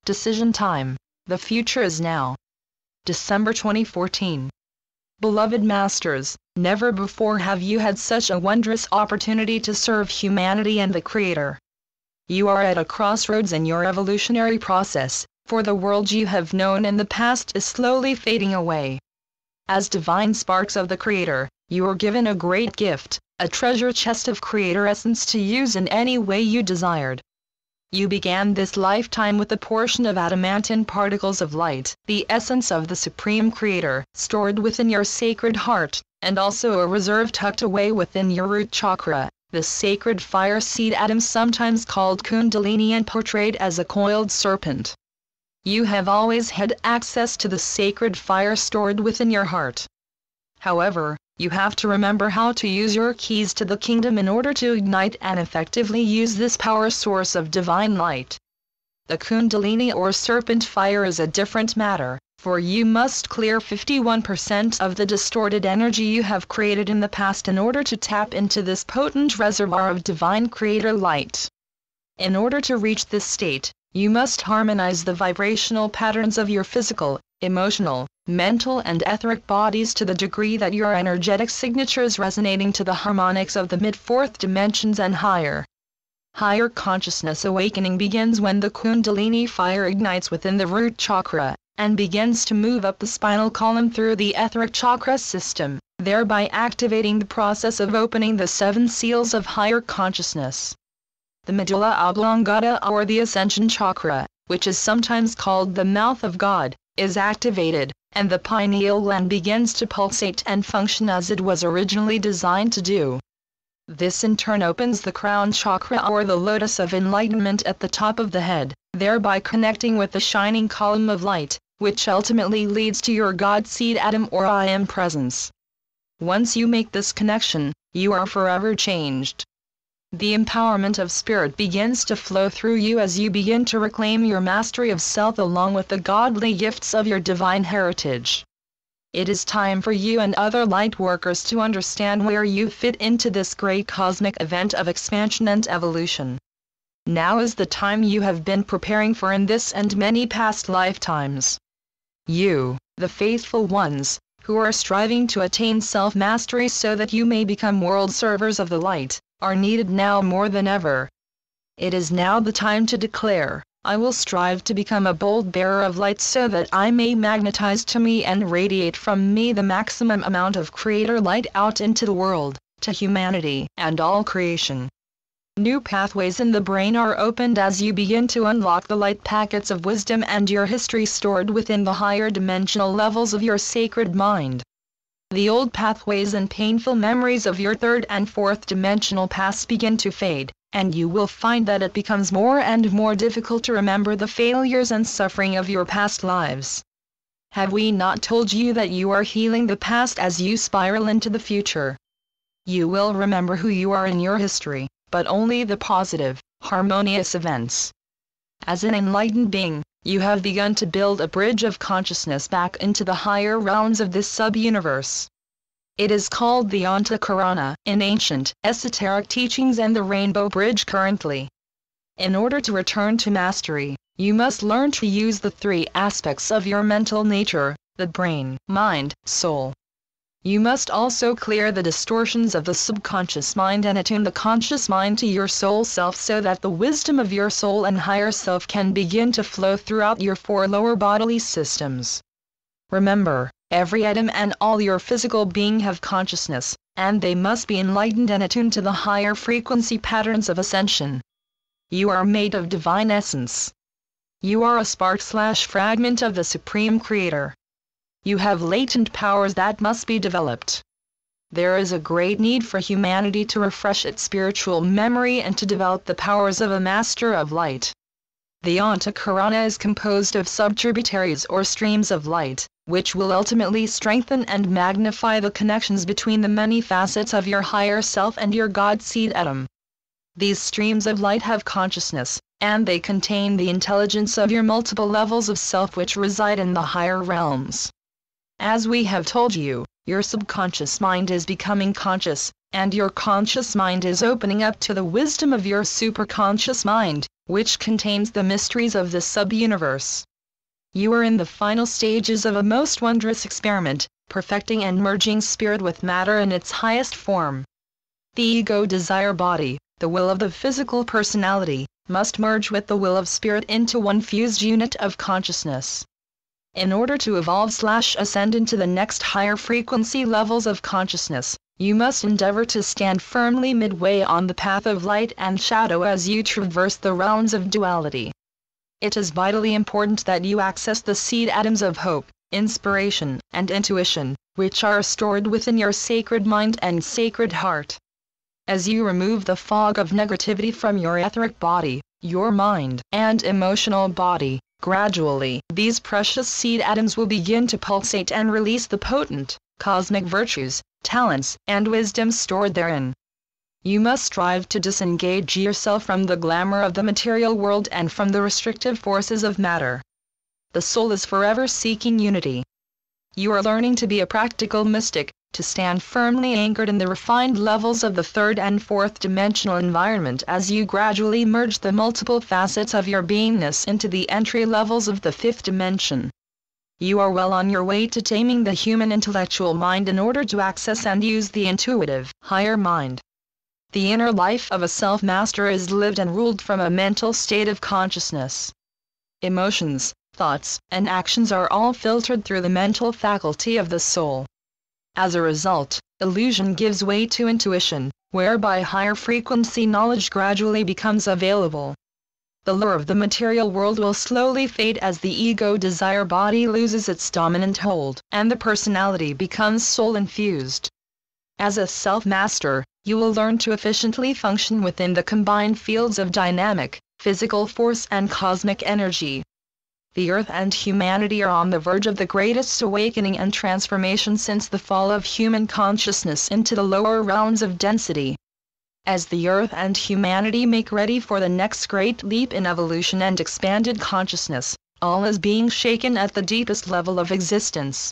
Decision time. The future is now. December 2014. Beloved Masters, never before have you had such a wondrous opportunity to serve humanity and the Creator. You are at a crossroads in your evolutionary process, for the world you have known in the past is slowly fading away. As divine sparks of the Creator, you are given a great gift, a treasure chest of Creator essence to use in any way you desired. You began this lifetime with a portion of adamantine particles of light, the essence of the Supreme Creator, stored within your sacred heart, and also a reserve tucked away within your root chakra, the sacred fire seed atom, sometimes called Kundalini and portrayed as a coiled serpent. You have always had access to the sacred fire stored within your heart. However, you have to remember how to use your keys to the kingdom in order to ignite and effectively use this power source of divine light. The Kundalini or serpent fire is a different matter, for you must clear 51% of the distorted energy you have created in the past in order to tap into this potent reservoir of divine Creator light. In order to reach this state, you must harmonize the vibrational patterns of your physical, emotional, mental and etheric bodies to the degree that your energetic signature is resonating to the harmonics of the mid-fourth dimensions and higher. Higher consciousness awakening begins when the Kundalini fire ignites within the root chakra, and begins to move up the spinal column through the etheric chakra system, thereby activating the process of opening the 7 seals of higher consciousness. The medulla oblongata or the ascension chakra, which is sometimes called the mouth of God, is activated, and the pineal gland begins to pulsate and function as it was originally designed to do. This in turn opens the crown chakra or the lotus of enlightenment at the top of the head, thereby connecting with the shining column of light, which ultimately leads to your God seed atom or I Am presence. Once you make this connection, you are forever changed. The empowerment of spirit begins to flow through you as you begin to reclaim your mastery of self along with the godly gifts of your divine heritage. It is time for you and other light workers to understand where you fit into this great cosmic event of expansion and evolution. Now is the time you have been preparing for in this and many past lifetimes. You, the faithful ones, who are striving to attain self-mastery so that you may become world servers of the light, are needed now more than ever. It is now the time to declare, I will strive to become a bold bearer of light so that I may magnetize to me and radiate from me the maximum amount of Creator light out into the world, to humanity and all creation. New pathways in the brain are opened as you begin to unlock the light packets of wisdom and your history stored within the higher dimensional levels of your sacred mind. The old pathways and painful memories of your 3rd and 4th dimensional past begin to fade, and you will find that it becomes more and more difficult to remember the failures and suffering of your past lives. Have we not told you that you are healing the past as you spiral into the future? You will remember who you are in your history, but only the positive, harmonious events. As an enlightened being, you have begun to build a bridge of consciousness back into the higher realms of this sub-universe. It is called the Antakarana in ancient, esoteric teachings and the Rainbow Bridge currently. In order to return to mastery, you must learn to use the 3 aspects of your mental nature, the brain, mind, soul. You must also clear the distortions of the subconscious mind and attune the conscious mind to your soul self so that the wisdom of your soul and higher self can begin to flow throughout your 4 lower bodily systems. Remember, every atom and all your physical being have consciousness, and they must be enlightened and attuned to the higher frequency patterns of ascension. You are made of divine essence. You are a spark/fragment of the Supreme Creator. You have latent powers that must be developed. There is a great need for humanity to refresh its spiritual memory and to develop the powers of a Master of Light. The Antakarana is composed of subtributaries or streams of light, which will ultimately strengthen and magnify the connections between the many facets of your higher self and your God seed atom. These streams of light have consciousness, and they contain the intelligence of your multiple levels of self which reside in the higher realms. As we have told you, your subconscious mind is becoming conscious, and your conscious mind is opening up to the wisdom of your superconscious mind, which contains the mysteries of the sub-universe. You are in the final stages of a most wondrous experiment, perfecting and merging spirit with matter in its highest form. The ego desire body, the will of the physical personality, must merge with the will of spirit into one fused unit of consciousness. In order to evolve/ascend into the next higher frequency levels of consciousness, you must endeavor to stand firmly midway on the path of light and shadow as you traverse the realms of duality. It is vitally important that you access the seed atoms of hope, inspiration, and intuition, which are stored within your sacred mind and sacred heart. As you remove the fog of negativity from your etheric body, your mind, and emotional body, gradually, these precious seed atoms will begin to pulsate and release the potent, cosmic virtues, talents, and wisdom stored therein. You must strive to disengage yourself from the glamour of the material world and from the restrictive forces of matter. The soul is forever seeking unity. You are learning to be a practical mystic, to stand firmly anchored in the refined levels of the third and fourth dimensional environment as you gradually merge the multiple facets of your beingness into the entry levels of the fifth dimension. You are well on your way to taming the human intellectual mind in order to access and use the intuitive, higher mind. The inner life of a self-master is lived and ruled from a mental state of consciousness. Emotions, thoughts, and actions are all filtered through the mental faculty of the soul. As a result, illusion gives way to intuition, whereby higher frequency knowledge gradually becomes available. The lure of the material world will slowly fade as the ego desire body loses its dominant hold, and the personality becomes soul-infused. As a self-master, you will learn to efficiently function within the combined fields of dynamic, physical force and cosmic energy. The earth and humanity are on the verge of the greatest awakening and transformation since the fall of human consciousness into the lower realms of density. As the earth and humanity make ready for the next great leap in evolution and expanded consciousness, all is being shaken at the deepest level of existence.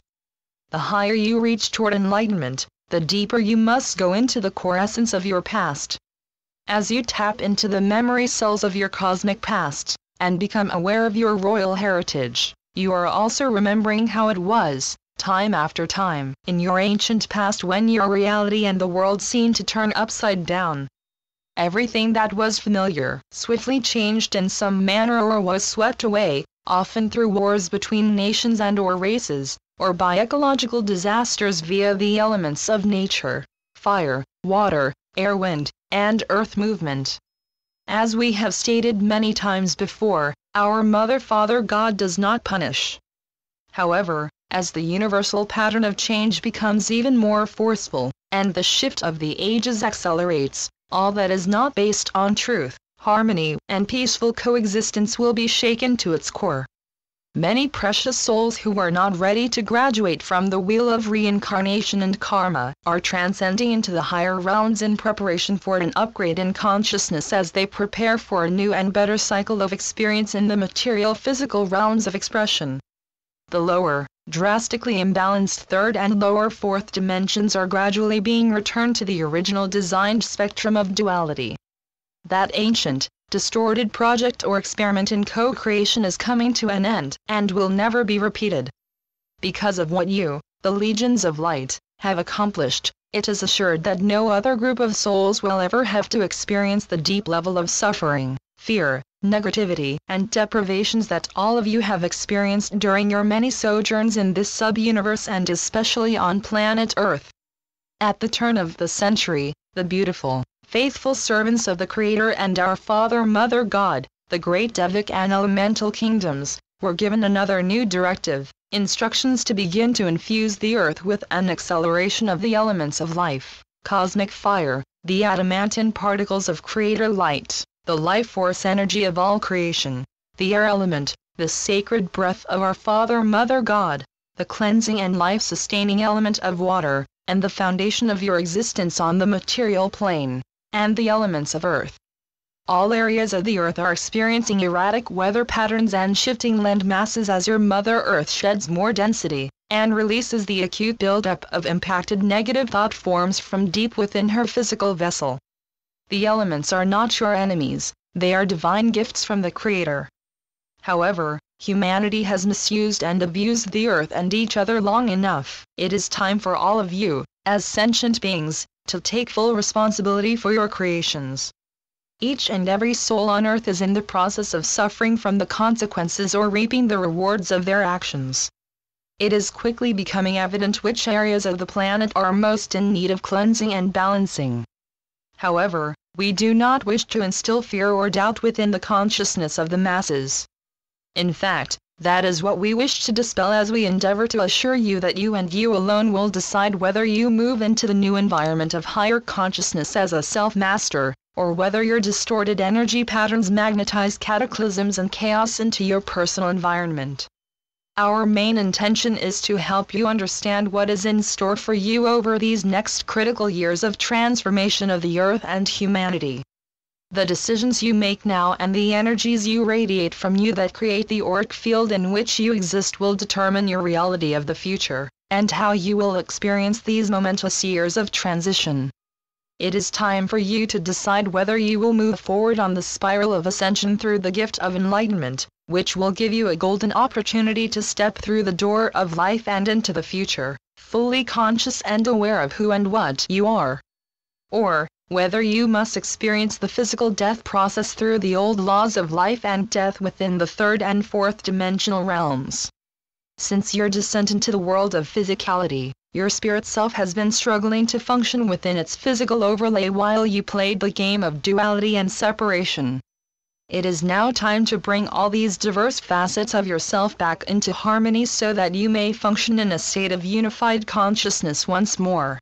The higher you reach toward enlightenment, the deeper you must go into the core essence of your past. As you tap into the memory cells of your cosmic past, and become aware of your royal heritage, you are also remembering how it was, time after time, in your ancient past when your reality and the world seemed to turn upside down. Everything that was familiar swiftly changed in some manner or was swept away, often through wars between nations and/or races, or by ecological disasters via the elements of nature, fire, water, air, wind, and earth movement. As we have stated many times before, our Mother Father God does not punish. However, as the universal pattern of change becomes even more forceful, and the shift of the ages accelerates, all that is not based on truth, harmony, and peaceful coexistence will be shaken to its core. Many precious souls who are not ready to graduate from the wheel of reincarnation and karma are transcending into the higher realms in preparation for an upgrade in consciousness as they prepare for a new and better cycle of experience in the material physical realms of expression. The lower, drastically imbalanced third and lower fourth dimensions are gradually being returned to the original designed spectrum of duality. That ancient, distorted project or experiment in co-creation is coming to an end, and will never be repeated. Because of what you, the legions of light, have accomplished, it is assured that no other group of souls will ever have to experience the deep level of suffering, fear, negativity, and deprivations that all of you have experienced during your many sojourns in this sub-universe and especially on planet Earth. At the turn of the century, the beautiful, faithful servants of the Creator and our Father Mother God, the great Devic and elemental kingdoms, were given another new directive, instructions to begin to infuse the earth with an acceleration of the elements of life, cosmic fire, the adamantine particles of Creator light, the life force energy of all creation, the air element, the sacred breath of our Father Mother God, the cleansing and life-sustaining element of water, and the foundation of your existence on the material plane, and the elements of earth. All areas of the earth are experiencing erratic weather patterns and shifting land masses as your Mother Earth sheds more density, and releases the acute buildup of impacted negative thought forms from deep within her physical vessel. The elements are not your enemies, They are divine gifts from the Creator. However, humanity has misused and abused the earth and each other long enough. It is time for all of you, as sentient beings, to take full responsibility for your creations. Each and every soul on earth is in the process of suffering from the consequences or reaping the rewards of their actions. It is quickly becoming evident which areas of the planet are most in need of cleansing and balancing. However, we do not wish to instill fear or doubt within the consciousness of the masses. In fact, that is what we wish to dispel as we endeavor to assure you that you and you alone will decide whether you move into the new environment of higher consciousness as a self-master, or whether your distorted energy patterns magnetize cataclysms and chaos into your personal environment. Our main intention is to help you understand what is in store for you over these next critical years of transformation of the earth and humanity. The decisions you make now and the energies you radiate from you that create the auric field in which you exist will determine your reality of the future, and how you will experience these momentous years of transition. It is time for you to decide whether you will move forward on the spiral of ascension through the gift of enlightenment, which will give you a golden opportunity to step through the door of life and into the future, fully conscious and aware of who and what you are. Or, whether you must experience the physical death process through the old laws of life and death within the third and fourth dimensional realms. Since your descent into the world of physicality, your spirit self has been struggling to function within its physical overlay while you played the game of duality and separation. It is now time to bring all these diverse facets of yourself back into harmony so that you may function in a state of unified consciousness once more.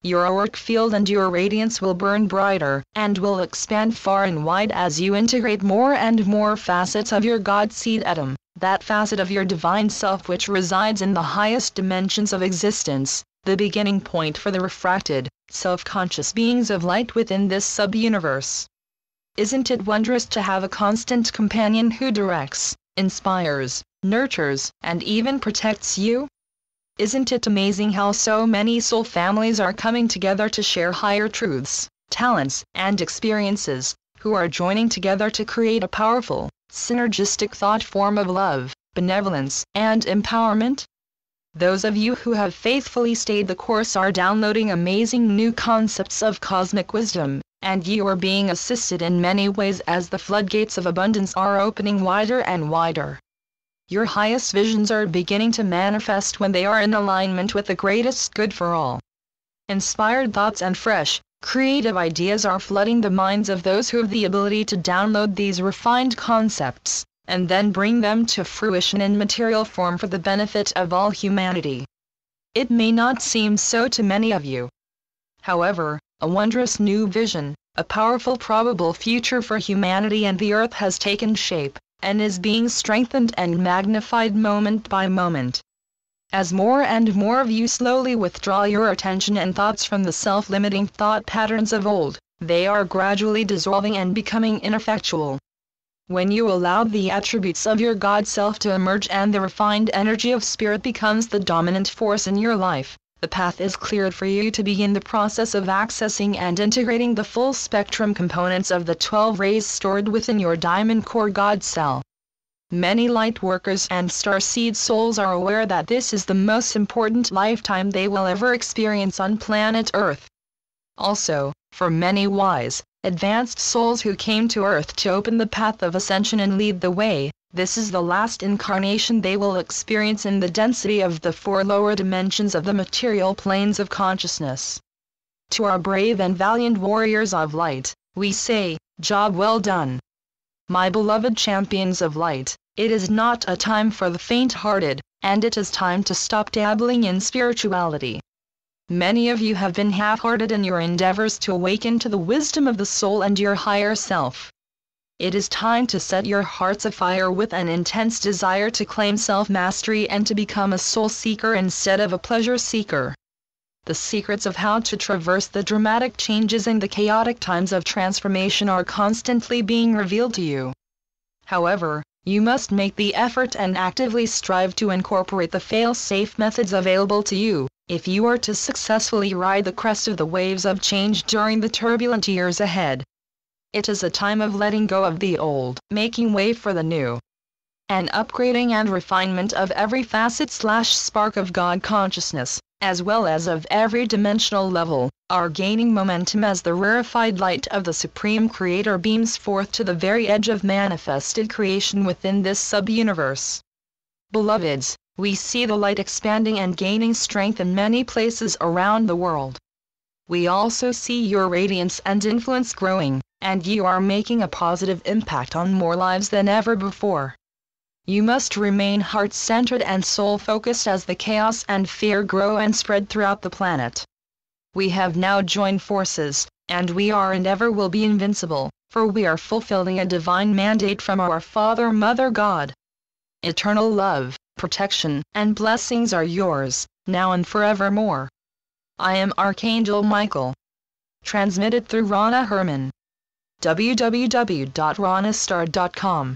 Your auric field and your radiance will burn brighter, and will expand far and wide as you integrate more and more facets of your God seed atom, that facet of your divine self which resides in the highest dimensions of existence, the beginning point for the refracted, self-conscious beings of light within this sub-universe. Isn't it wondrous to have a constant companion who directs, inspires, nurtures, and even protects you? Isn't it amazing how so many soul families are coming together to share higher truths, talents, and experiences, who are joining together to create a powerful, synergistic thought form of love, benevolence, and empowerment? Those of you who have faithfully stayed the course are downloading amazing new concepts of cosmic wisdom, and you are being assisted in many ways as the floodgates of abundance are opening wider and wider. Your highest visions are beginning to manifest when they are in alignment with the greatest good for all. Inspired thoughts and fresh, creative ideas are flooding the minds of those who have the ability to download these refined concepts, and then bring them to fruition in material form for the benefit of all humanity. It may not seem so to many of you. However, a wondrous new vision, a powerful probable future for humanity and the earth has taken shape, and is being strengthened and magnified moment by moment. As more and more of you slowly withdraw your attention and thoughts from the self-limiting thought patterns of old, they are gradually dissolving and becoming ineffectual. When you allow the attributes of your God self to emerge and the refined energy of spirit becomes the dominant force in your life, the path is cleared for you to begin the process of accessing and integrating the full spectrum components of the 12 rays stored within your diamond core God cell. Many light workers and starseed souls are aware that this is the most important lifetime they will ever experience on planet Earth. Also, for many wise, advanced souls who came to Earth to open the path of ascension and lead the way, this is the last incarnation they will experience in the density of the 4 lower dimensions of the material planes of consciousness. To our brave and valiant warriors of light, we say, job well done. My beloved champions of light, it is not a time for the faint-hearted, and it is time to stop dabbling in spirituality. Many of you have been half-hearted in your endeavors to awaken to the wisdom of the soul and your higher self. It is time to set your hearts afire with an intense desire to claim self-mastery and to become a soul seeker instead of a pleasure seeker. The secrets of how to traverse the dramatic changes in the chaotic times of transformation are constantly being revealed to you. However, you must make the effort and actively strive to incorporate the fail-safe methods available to you, if you are to successfully ride the crest of the waves of change during the turbulent years ahead. It is a time of letting go of the old, making way for the new. An upgrading and refinement of every facet/spark of God consciousness, as well as of every dimensional level, are gaining momentum as the rarefied light of the Supreme Creator beams forth to the very edge of manifested creation within this sub-universe. Beloveds, we see the light expanding and gaining strength in many places around the world. We also see your radiance and influence growing, and you are making a positive impact on more lives than ever before. You must remain heart-centered and soul-focused as the chaos and fear grow and spread throughout the planet. We have now joined forces, and we are and ever will be invincible, for we are fulfilling a divine mandate from our Father Mother God. Eternal love, protection, and blessings are yours, now and forevermore. I am Archangel Michael. Transmitted through Rana Herman. www.ranastar.com